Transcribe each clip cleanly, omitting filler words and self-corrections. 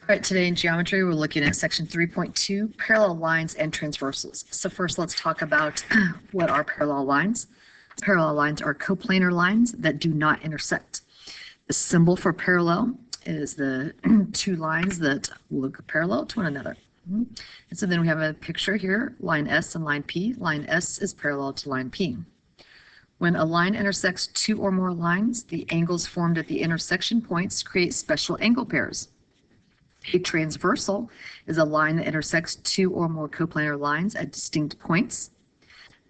All right, today in geometry, we're looking at section 3.2, parallel lines and transversals. So first, let's talk about what are parallel lines. Parallel lines are coplanar lines that do not intersect. The symbol for parallel is the two lines that look parallel to one another. And so then we have a picture here, line S and line P. Line S is parallel to line P. When a line intersects two or more lines, the angles formed at the intersection points create special angle pairs. A transversal is a line that intersects two or more coplanar lines at distinct points.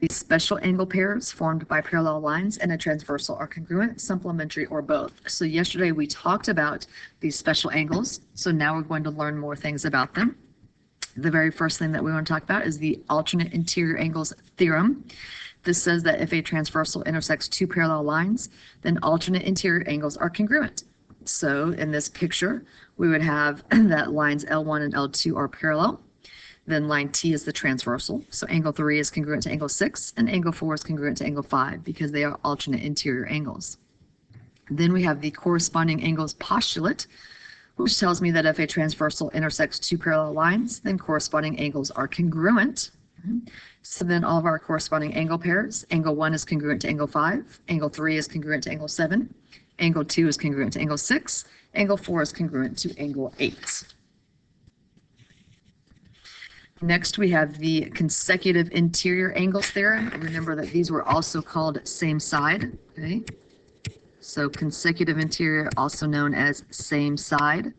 These special angle pairs formed by parallel lines and a transversal are congruent, supplementary, or both. So yesterday we talked about these special angles, so now we're going to learn more things about them. The very first thing that we want to talk about is the alternate interior angles theorem. This says that if a transversal intersects two parallel lines, then alternate interior angles are congruent. So in this picture, we would have that lines L1 and L2 are parallel. Then line T is the transversal. So angle 3 is congruent to angle 6, and angle 4 is congruent to angle 5 because they are alternate interior angles. Then we have the corresponding angles postulate, which tells me that if a transversal intersects two parallel lines, then corresponding angles are congruent. So then all of our corresponding angle pairs, angle 1 is congruent to angle 5, angle 3 is congruent to angle 7, angle 2 is congruent to angle 6, angle 4 is congruent to angle 8. Next, we have the consecutive interior angles theorem. Remember that these were also called same side. Okay, so consecutive interior, also known as same side.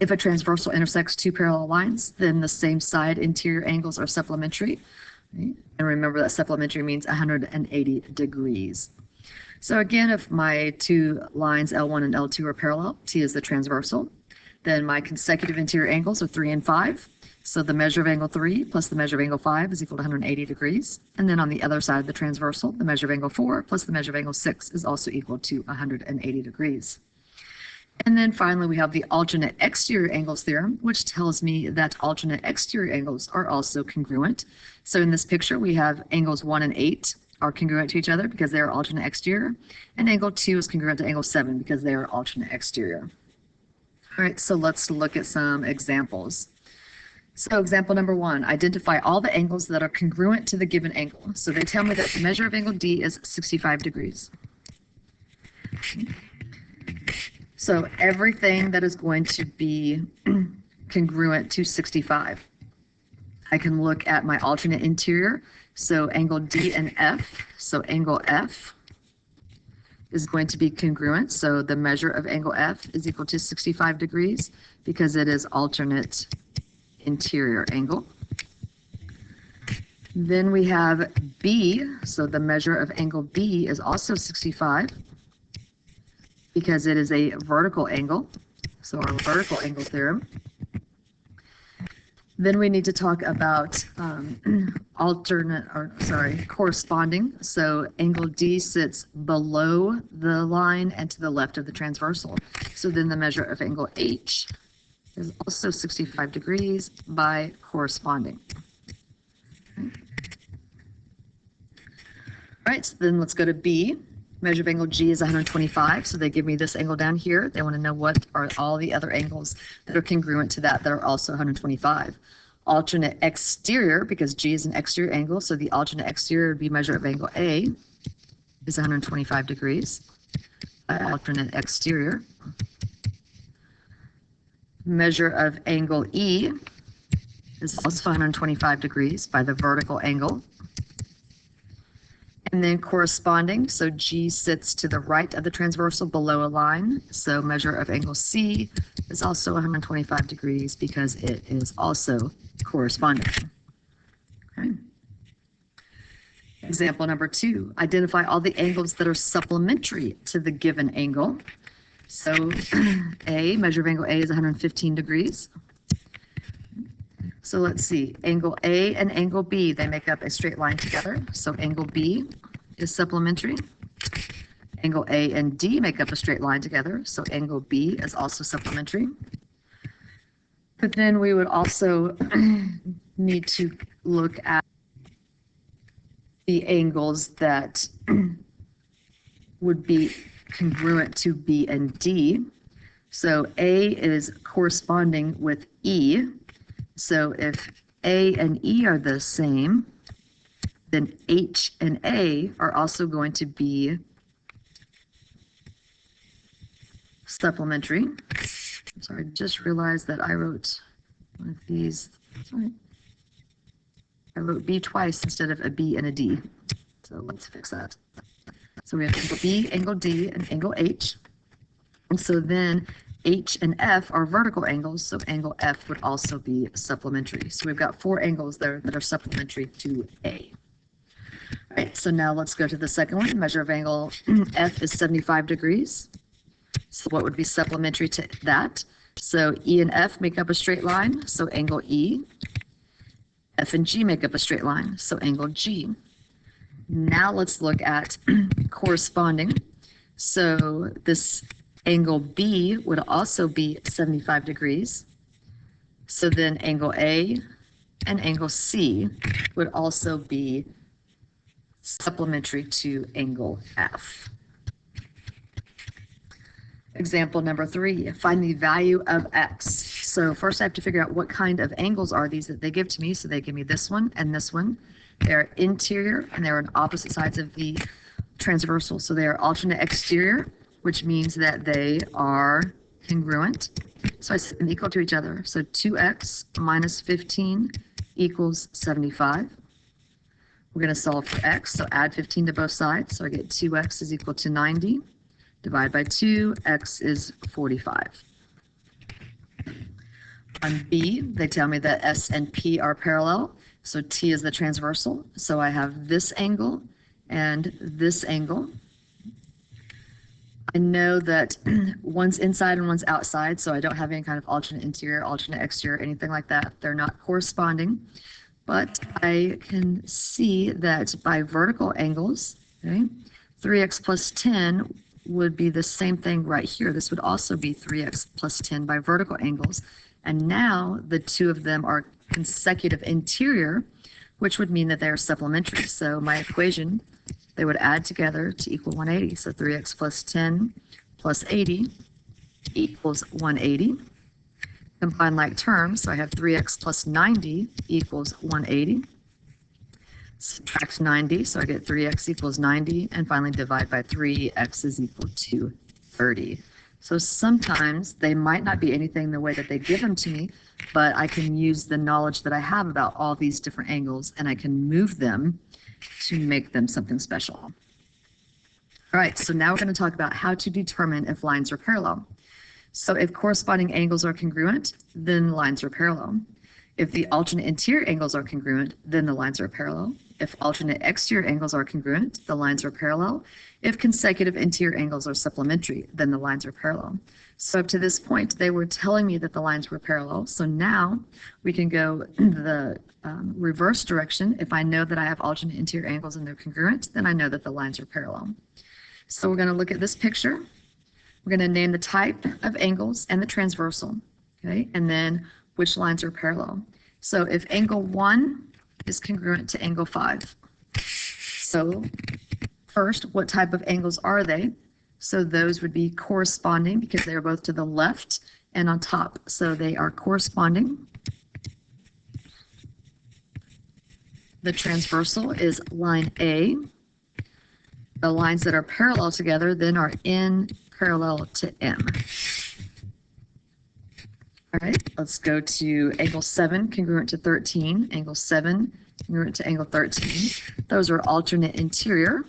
If a transversal intersects two parallel lines, then the same side interior angles are supplementary. Okay? And remember that supplementary means 180 degrees. So again, if my two lines L1 and L2 are parallel, T is the transversal, then my consecutive interior angles are 3 and 5. So the measure of angle 3 plus the measure of angle 5 is equal to 180 degrees. And then on the other side of the transversal, the measure of angle 4 plus the measure of angle 6 is also equal to 180 degrees. And then finally, we have the alternate exterior angles theorem, which tells me that alternate exterior angles are also congruent. So in this picture, we have angles 1 and 8 are congruent to each other because they are alternate exterior, and angle 2 is congruent to angle 7 because they are alternate exterior. All right, so let's look at some examples. So example number 1, identify all the angles that are congruent to the given angle. So they tell me that the measure of angle D is 65 degrees. So everything that is going to be congruent to 65. I can look at my alternate interior, so angle D and F. So angle F is going to be congruent. So the measure of angle F is equal to 65 degrees because it is alternate interior angle. Then we have B. So the measure of angle B is also 65 because it is a vertical angle. So our vertical angle theorem. Then we need to talk about corresponding. So angle D sits below the line and to the left of the transversal. So then the measure of angle H is also 65 degrees by corresponding. Okay. All right, so then let's go to B. Measure of angle G is 125, so they give me this angle down here. They want to know what are all the other angles that are congruent to that are also 125. Alternate exterior, because G is an exterior angle, so the alternate exterior would be measure of angle A is 125 degrees. Alternate exterior. Measure of angle E is also 125 degrees by the vertical angle. And then corresponding, so G sits to the right of the transversal below a line. So measure of angle C is also 125 degrees because it is also corresponding. Okay. Example number 2, identify all the angles that are supplementary to the given angle. So A, measure of angle A is 115 degrees. So let's see, angle A and angle B, they make up a straight line together. So angle B is supplementary. Angle A and D make up a straight line together. So angle B is also supplementary. But then we would also need to look at the angles that would be congruent to B and D. So A is corresponding with E. So if A and E are the same, then H and A are also going to be supplementary. Sorry, I just realized that I wrote one of these. Sorry. I wrote B twice instead of a B and a D. So let's fix that. So we have angle B, angle D, and angle H. And so then H and F are vertical angles, so angle F would also be supplementary. So we've got 4 angles there that are supplementary to A. All right, so now let's go to the second one. Measure of angle F is 75 degrees. So what would be supplementary to that? So E and F make up a straight line, so angle E. F and G make up a straight line, so angle G. Now let's look at corresponding. So this angle B would also be 75 degrees. So then angle A and angle C would also be supplementary to angle F. Example number 3, find the value of X. So first I have to figure out what kind of angles are these that they give to me. So they give me this one and this one. They're interior and they're on opposite sides of the transversal. So they are alternate exterior, which means that they are congruent. So I set them equal to each other. So 2x minus 15 equals 75. We're going to solve for x, so add 15 to both sides. So I get 2x is equal to 90. Divide by 2, x is 45. On B, they tell me that S and P are parallel. So T is the transversal. So I have this angle and this angle. I know that one's inside and one's outside, so I don't have any kind of alternate interior, alternate exterior, anything like that. They're not corresponding. But I can see that by vertical angles, okay, 3x plus 10 would be the same thing right here. This would also be 3x plus 10 by vertical angles. And now the two of them are consecutive interior, which would mean that they are supplementary. So my equation, they would add together to equal 180. So 3x plus 10 plus 80 equals 180. Combine like terms, so I have 3x plus 90 equals 180. Subtract 90, so I get 3x equals 90, and finally divide by 3, x is equal to 30. So sometimes they might not be anything the way that they give them to me, but I can use the knowledge that I have about all these different angles, and I can move them to make them something special. All right, so now we're going to talk about how to determine if lines are parallel. So if corresponding angles are congruent, then lines are parallel. If the alternate interior angles are congruent, then the lines are parallel. If alternate exterior angles are congruent, the lines are parallel. If consecutive interior angles are supplementary, then the lines are parallel. So up to this point, they were telling me that the lines were parallel. So now we can go the reverse direction. If I know that I have alternate interior angles and they're congruent, then I know that the lines are parallel. So we're going to look at this picture. We're going to name the type of angles and the transversal, okay, and then which lines are parallel. So if angle 1 is congruent to angle 5. So first, what type of angles are they? So those would be corresponding because they are both to the left and on top. So they are corresponding. The transversal is line A. The lines that are parallel together then are in parallel to M. All right, let's go to angle 7 congruent to 13, angle 7 congruent to angle 13. Those are alternate interior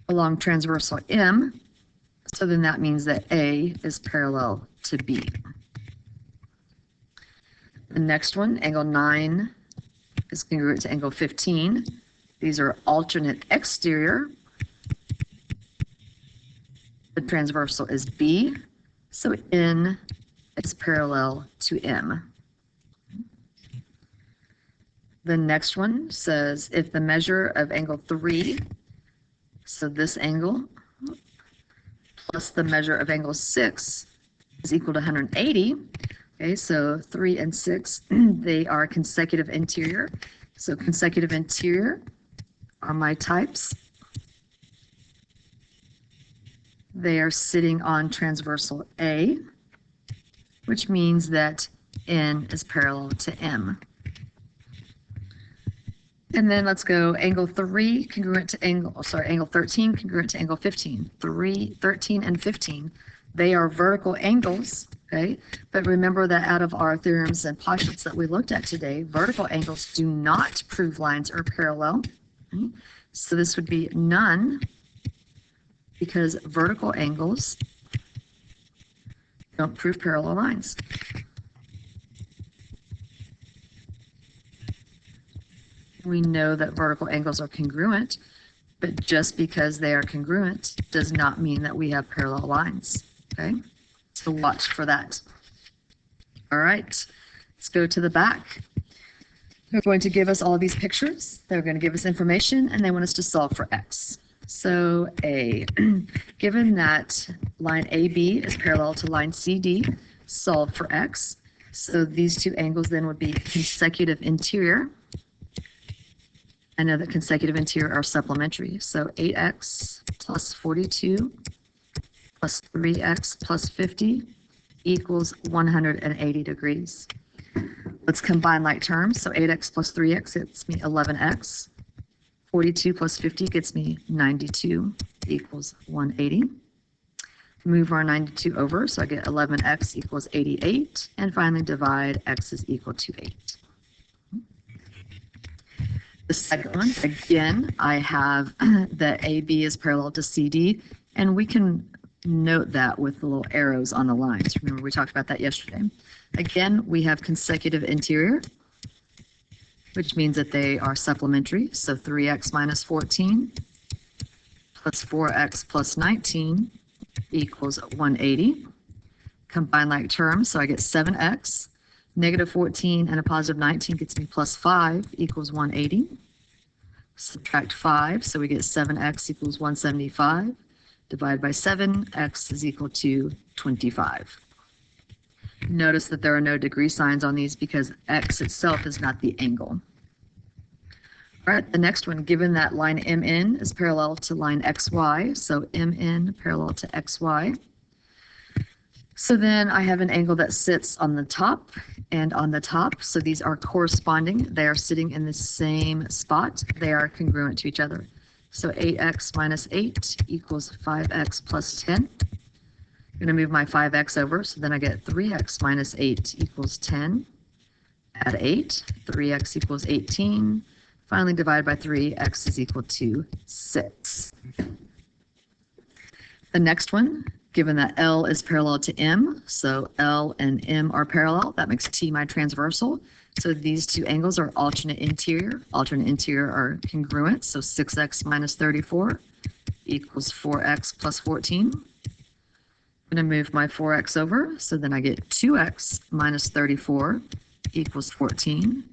along transversal M. So then that means that A is parallel to B. The next one, angle 9 is congruent to angle 15. These are alternate exterior. The transversal is B. So N is parallel to M. The next one says if the measure of angle 3, so this angle, plus the measure of angle 6 is equal to 180. Okay, so 3 and 6, they are consecutive interior. So consecutive interior are my types. they are sitting on transversal A, which means that N is parallel to M. And then let's go angle 3 congruent to angle 13 congruent to angle 15. 13, and 15, they are vertical angles, okay? But remember that out of our theorems and postulates that we looked at today, vertical angles do not prove lines are parallel. Okay? So this would be none, because vertical angles don't prove parallel lines. We know that vertical angles are congruent, but just because they are congruent does not mean that we have parallel lines, okay? So watch for that. All right, let's go to the back. They're going to give us all of these pictures. They're going to give us information, and they want us to solve for x. So given that line AB is parallel to line CD, solve for x. So these two angles then would be consecutive interior. I know that consecutive interior are supplementary. So 8x plus 42 plus 3x plus 50 equals 180 degrees. Let's combine like terms. So 8x plus 3x gets me 11x. 42 plus 50 gets me 92 equals 180. Move our 92 over, so I get 11x equals 88. And finally divide, x is equal to 8. The second one, again, I have that AB is parallel to CD, and we can note that with the little arrows on the lines. Remember, we talked about that yesterday. Again, we have consecutive interior, which means that they are supplementary. So 3x minus 14 plus 4x plus 19 equals 180. Combine like terms, so I get 7x. Negative 14 and a positive 19 gets me plus 5 equals 180. Subtract 5, so we get 7x equals 175. Divide by 7, x is equal to 25. Notice that there are no degree signs on these because x itself is not the angle. All right, the next one, given that line MN is parallel to line XY, so MN parallel to XY. So then I have an angle that sits on the top and on the top. So these are corresponding. They are sitting in the same spot. They are congruent to each other. So 8x minus 8 equals 5x plus 10. I'm going to move my 5x over. So then I get 3x minus 8 equals 10. Add 8. 3x equals 18. Finally divide by 3. X is equal to 6. The next one, given that L is parallel to M, so L and M are parallel, that makes T my transversal. So these two angles are alternate interior. Alternate interior are congruent, so 6x minus 34 equals 4x plus 14. I'm going to move my 4x over, so then I get 2x minus 34 equals 14.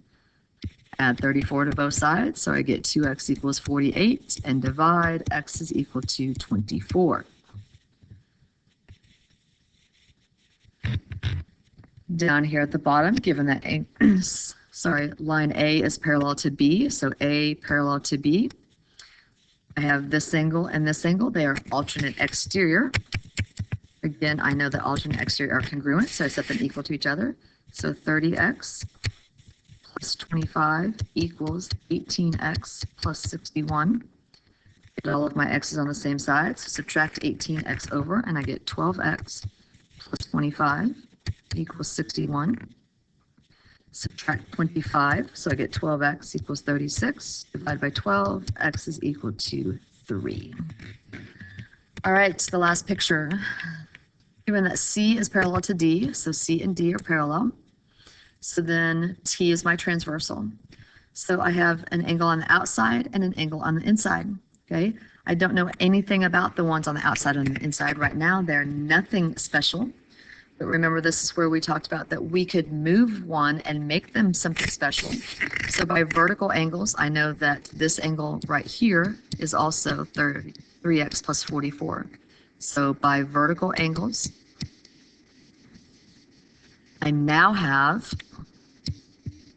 Add 34 to both sides, so I get 2x equals 48, and divide, x is equal to 24. Down here at the bottom, given that line A is parallel to B, so A parallel to B, I have this angle and this angle. They are alternate exterior. Again, I know that alternate exterior are congruent, so I set them equal to each other. So 30x plus 25 equals 18x plus 61. Get all of my x's on the same side, so subtract 18x over, and I get 12x plus 25 equals 61. Subtract 25, so I get 12x equals 36. Divide by 12, x is equal to 3. All right, the last picture. Given that C is parallel to D, so C and D are parallel. So then T is my transversal. So I have an angle on the outside and an angle on the inside, okay? I don't know anything about the ones on the outside and the inside right now. They're nothing special. But remember, this is where we talked about that we could move one and make them something special. So by vertical angles, I know that this angle right here is also 3x plus 44. So by vertical angles, I now have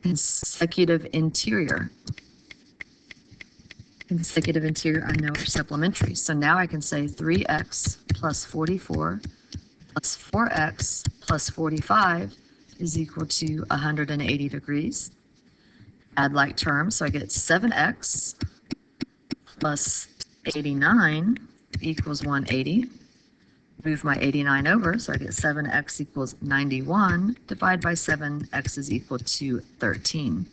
consecutive interior. consecutive interior unknown or supplementary. So now I can say 3x plus 44 plus 4x plus 45 is equal to 180 degrees. Add like terms, so I get 7x plus 89 equals 180. Move my 89 over, so I get 7x equals 91. Divide by 7, x is equal to 13.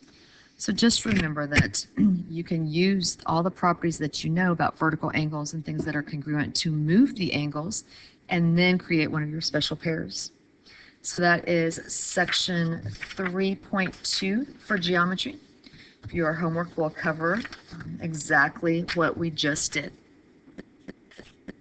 So just remember that you can use all the properties that you know about vertical angles and things that are congruent to move the angles and then create one of your special pairs. So that is section 3.2 for geometry. Your homework will cover exactly what we just did.